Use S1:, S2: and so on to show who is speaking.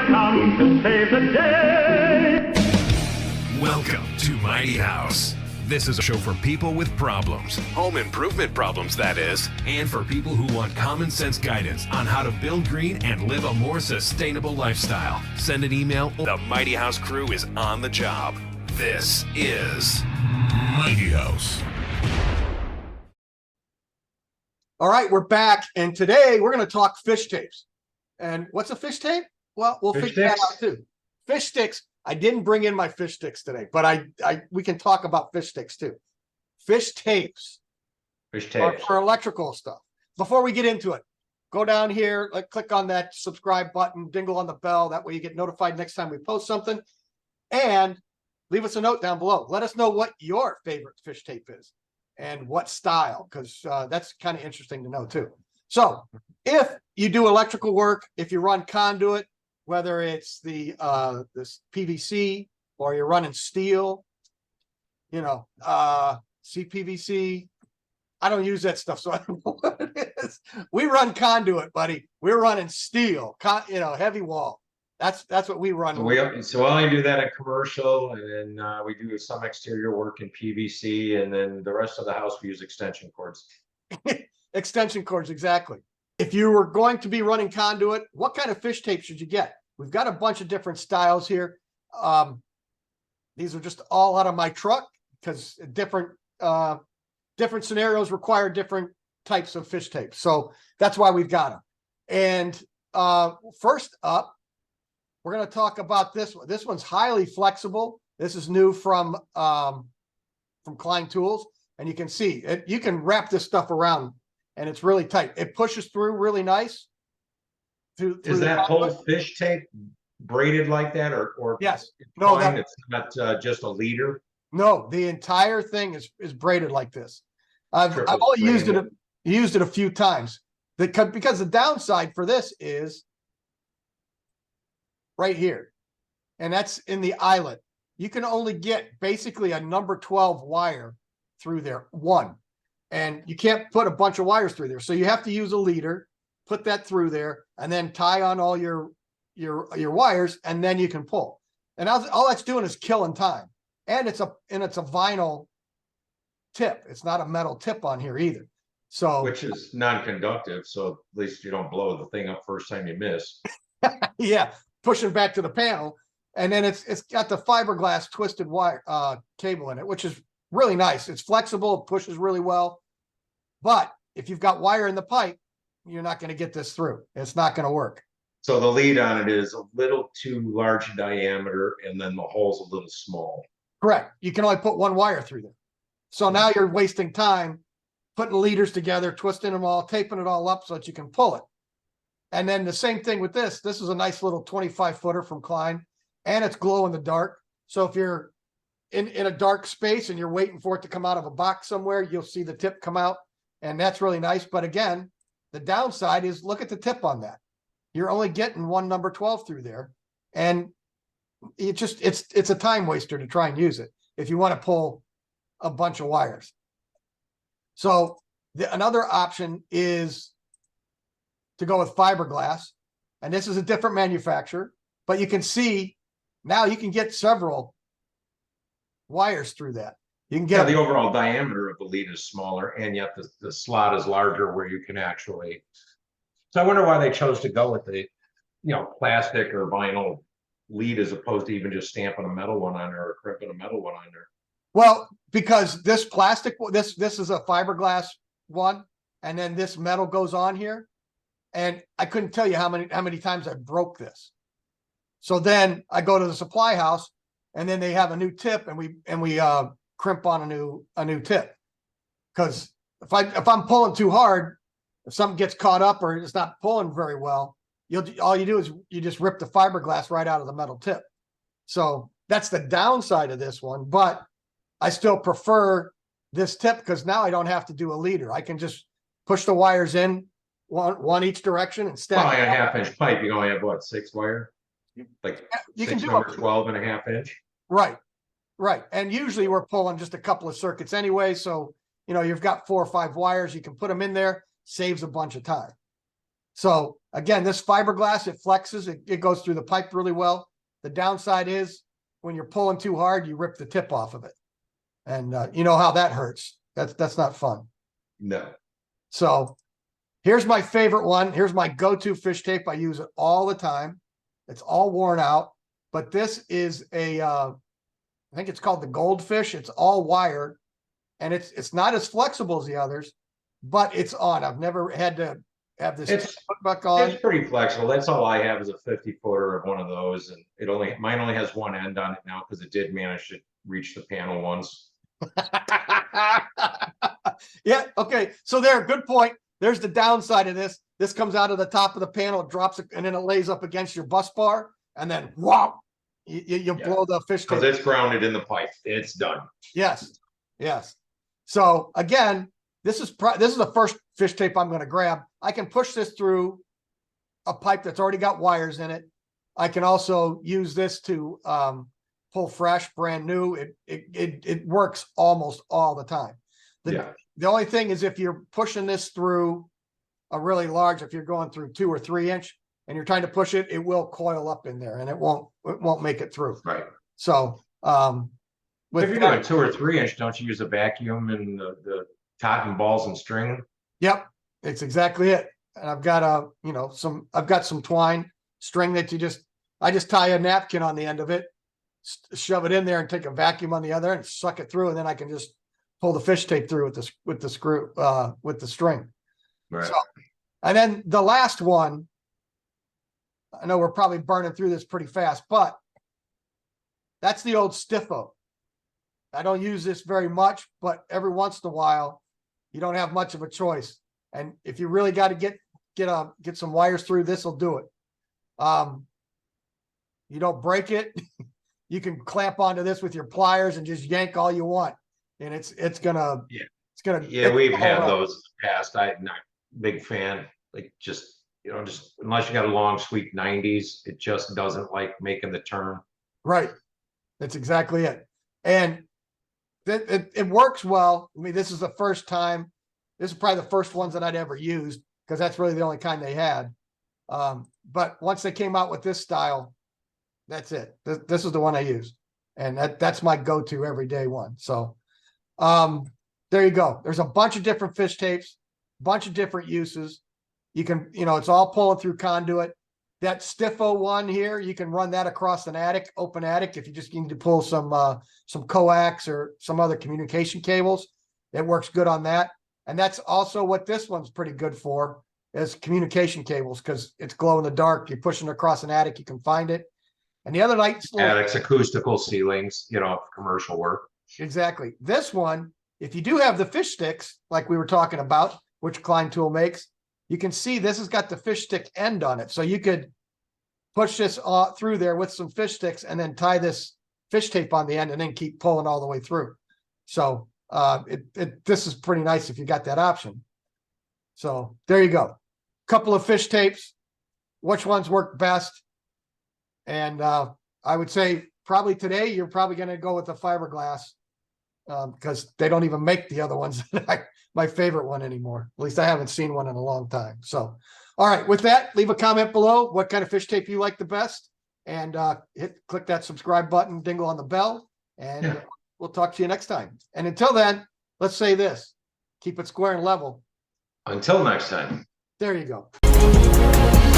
S1: come to save the day.
S2: Welcome to Mighty House. This is a show for people with problems, home improvement problems, that is, and for people who want common sense guidance on how to build green and live a more sustainable lifestyle. Send an email. The Mighty House crew is on the job. This is Mighty House.
S3: All right, we're back, and today we're going to talk fish tapes. And what's a fish tape? Well, we'll figure that out too. Fish sticks. I didn't bring in my fish sticks today, but we can talk about fish sticks too. Fish tapes.
S4: Fish
S3: Are
S4: tapes.
S3: for electrical stuff. Before we get into it, go down here, click on that subscribe button, dingle on the bell. That way you get notified next time we post something. And leave us a note down below. Let us know what your favorite fish tape is and what style, because that's kind of interesting to know too. So if you do electrical work, if you run conduit, whether it's this PVC or you're running steel, CPVC, I don't use that stuff, so I don't know what it is. We run conduit, buddy. We're running steel, heavy wall. That's what we run.
S4: So we only do that in commercial, and then we do some exterior work in PVC, and then the rest of the house we use extension cords.
S3: Extension cords, exactly. If you were going to be running conduit, what kind of fish tape should you get? We've got a bunch of different styles here. These are just all out of my truck because different scenarios require different types of fish tape. So that's why we've got them. And first up, we're going to talk about this one. This one's highly flexible. This is new from Klein Tools. And you can see it. You can wrap this stuff around and it's really tight. It pushes through really nice.
S4: Is that whole fish tape braided like that, or
S3: yes? No,
S4: it's not just a leader.
S3: No, the entire thing is braided like this. I've only used it a few times because the downside for this is right here, and that's in the eyelet. You can only get basically a number 12 wire through there, one, and you can't put a bunch of wires through there. So you have to use a leader, put that through there, and then tie on all your wires, and then you can pull. And all that's doing is killing time. And it's a vinyl tip. It's not a metal tip on here either. So
S4: which is non-conductive, so at least you don't blow the thing up first time you miss.
S3: Yeah, pushing back to the panel. And then it's got the fiberglass twisted wire cable in it, which is really nice. It's flexible, it pushes really well. But if you've got wire in the pipe, you're not going to get this through. It's not going to work.
S4: So the lead on it is a little too large in diameter, and then the hole's a little small.
S3: Correct. You can only put one wire through there. So now you're wasting time putting leaders together, twisting them all, taping it all up so that you can pull it. And then the same thing with this. This is a nice little 25-footer from Klein, and it's glow in the dark. So if you're in a dark space and you're waiting for it to come out of a box somewhere, you'll see the tip come out, and that's really nice. But again, the downside is look at the tip on that. You're only getting one number 12 through there, and it's a time waster to try and use it if you want to pull a bunch of wires. So another option is to go with fiberglass, and this is a different manufacturer, but you can see now you can get several wires through that. You can get
S4: the overall diameter of the lead is smaller, and yet the slot is larger where you can actually. So I wonder why they chose to go with the, plastic or vinyl lead as opposed to even just stamping a metal one on there or crimping a metal one on there.
S3: Well, because this plastic, this is a fiberglass one, and then this metal goes on here, and I couldn't tell you how many times I broke this. So then I go to the supply house, and then they have a new tip, and we crimp on a new tip. Because if I'm pulling too hard, if something gets caught up or it's not pulling very well, all you do is you just rip the fiberglass right out of the metal tip. So that's the downside of this one, but I still prefer this tip because now I don't have to do a leader. I can just push the wires in one each direction and stack.
S4: Well, a 1/2-inch pipe, you only have what, 6 wire? Like
S3: you can do
S4: 12 and a 1/2 inch.
S3: Right. And usually we're pulling just a couple of circuits anyway. So, you've got 4 or 5 wires. You can put them in there, saves a bunch of time. So again, this fiberglass, it flexes, it goes through the pipe really well. The downside is when you're pulling too hard, you rip the tip off of it. And you know how that hurts. That's not fun.
S4: No.
S3: So here's my favorite one. Here's my go-to fish tape. I use it all the time. It's all worn out, but this is I think it's called the Goldfish. It's all wired, and it's not as flexible as the others, but it's on. I've never had to have this hook back on.
S4: It's pretty flexible. That's all I have is a 50-footer of one of those, and mine only has one end on it now because it did manage to reach the panel once.
S3: Yeah. Okay. So there, good point. There's the downside of this. This comes out of the top of the panel, it drops it, and then it lays up against your bus bar, and then wow, you blow the fish tape.
S4: Because it's grounded in the pipe. It's done.
S3: Yes. Yes. So again, this is the first fish tape I'm going to grab. I can push this through a pipe that's already got wires in it. I can also use this to pull fresh, brand new. It works almost all the time. The only thing is if you're pushing this through a really large, if you're going through 2 or 3 inch and you're trying to push it, it will coil up in there and it won't make it through.
S4: Right.
S3: So
S4: if you're doing 2 or 3 inch, don't you use a vacuum and the cotton balls and string?
S3: Yep, it's exactly it. And I've got I've got some twine string that I just tie a napkin on the end of it, shove it in there and take a vacuum on the other and suck it through. And then I can just pull the fish tape through with the screw, with the string.
S4: Right.
S3: So, and then the last one, I know we're probably burning through this pretty fast, but that's the old Stiffo. I don't use this very much, but every once in a while, you don't have much of a choice. And if you really got to get some wires through, this will do it. You don't break it. You can clamp onto this with your pliers and just yank all you want. And it's gonna.
S4: We've had those in the past. I'm not a big fan. Like just unless you got a long sweep 90s, it just doesn't like making the turn.
S3: Right. That's exactly it. And it works well. I mean, this is the first time. This is probably the first ones that I'd ever used because that's really the only kind they had. But once they came out with this style, that's it. This is the one I used, and that's my go-to everyday one. So, there you go. There's a bunch of different fish tapes, bunch of different uses. You can, it's all pulling through conduit. That Stiffo one here, you can run that across an attic, open attic, if you just need to pull some coax or some other communication cables. It works good on that. And that's also what this one's pretty good for, is communication cables, because it's glow in the dark. You're pushing across an attic, you can find it. And the other night,
S4: attics, acoustical ceilings, commercial work.
S3: Exactly. This one, if you do have the fish sticks, like we were talking about, which Klein Tool makes, you can see this has got the fish stick end on it. So you could push this through there with some fish sticks and then tie this fish tape on the end and then keep pulling all the way through. So this is pretty nice if you got that option. So there you go. Couple of fish tapes, which ones work best. And I would say probably today, you're probably going to go with the fiberglass because they don't even make the other ones. My favorite one anymore. At least I haven't seen one in a long time. So, all right, with that, leave a comment below what kind of fish tape you like the best, and click that subscribe button, dingle on the bell, and we'll talk to you next time. And until then, let's say this: keep it square and level.
S4: Until next time.
S3: There you go.